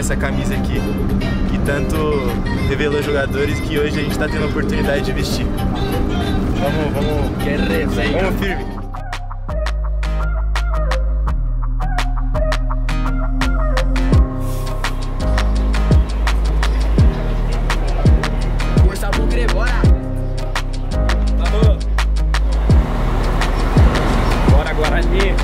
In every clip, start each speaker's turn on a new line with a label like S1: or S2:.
S1: essa camisa aqui, que tanto revelou jogadores, que hoje a gente está tendo a oportunidade de vestir. Vamos firme.
S2: Força Bugre, bora!
S3: Vamos! Bora, Guarani!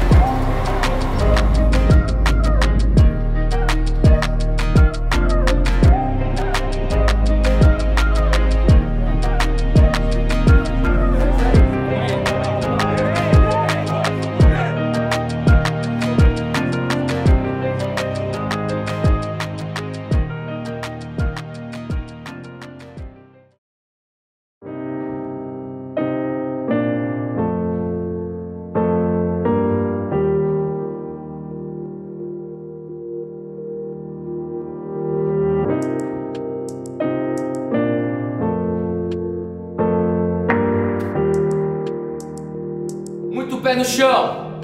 S2: Muito pé no chão.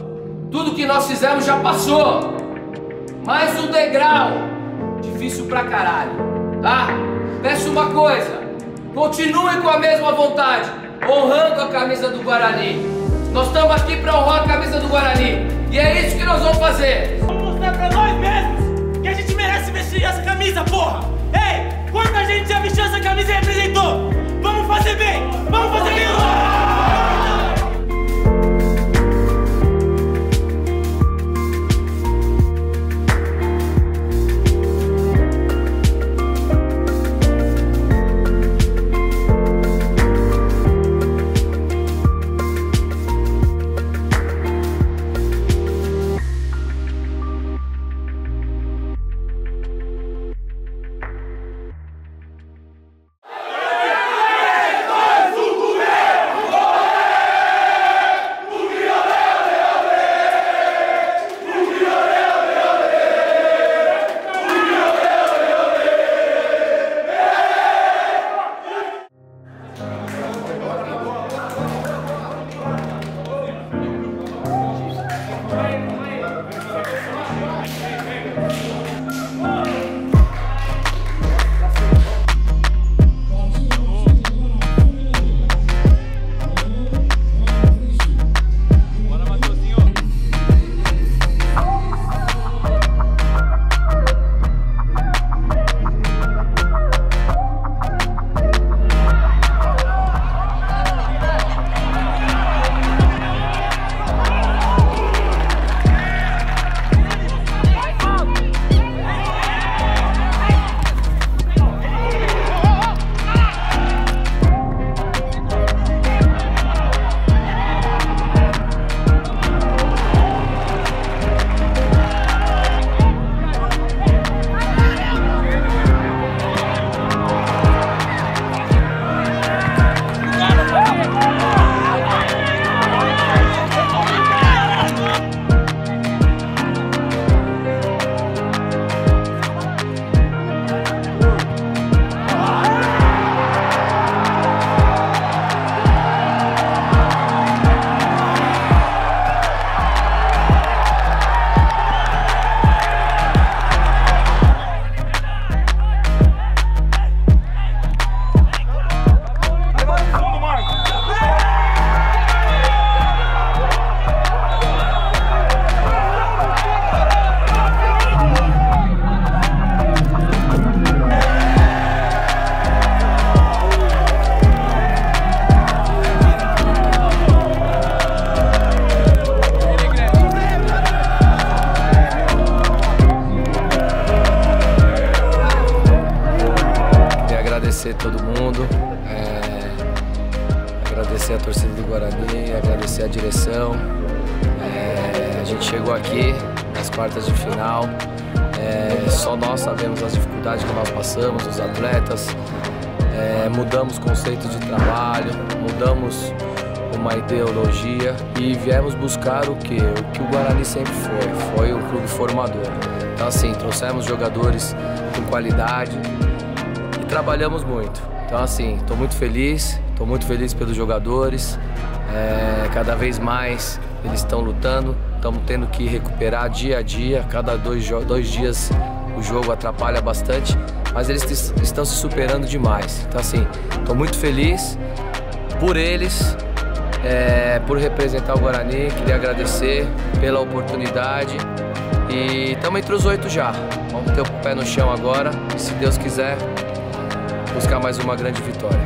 S2: Tudo que nós fizemos já passou. Mais um degrau. Difícil pra caralho, tá? Peço uma coisa. Continuem com a mesma vontade, honrando a camisa do Guarani. Nós estamos aqui pra honrar a camisa do Guarani. E é isso que nós vamos fazer.
S4: Vamos mostrar pra nós mesmos que a gente merece vestir essa camisa, porra! Ei, quanta gente já vestiu essa camisa e representou? Vamos fazer bem! Vamos fazer bem!
S2: Agradecer todo mundo, agradecer a torcida do Guarani, agradecer a direção. A gente chegou aqui nas quartas de final, só nós sabemos as dificuldades que nós passamos, os atletas. Mudamos conceito de trabalho, mudamos uma ideologia e viemos buscar o que o Guarani sempre foi um clube formador. Então assim, trouxemos jogadores com qualidade e trabalhamos muito. Então assim, estou muito feliz pelos jogadores, cada vez mais eles estão lutando, estamos tendo que recuperar dia a dia, cada dois dias o jogo atrapalha bastante, mas eles estão se superando demais. Então assim, estou muito feliz por eles, por representar o Guarani, queria agradecer pela oportunidade e estamos entre os 8 já. Vamos ter o pé no chão agora e, se Deus quiser, buscar mais uma grande vitória.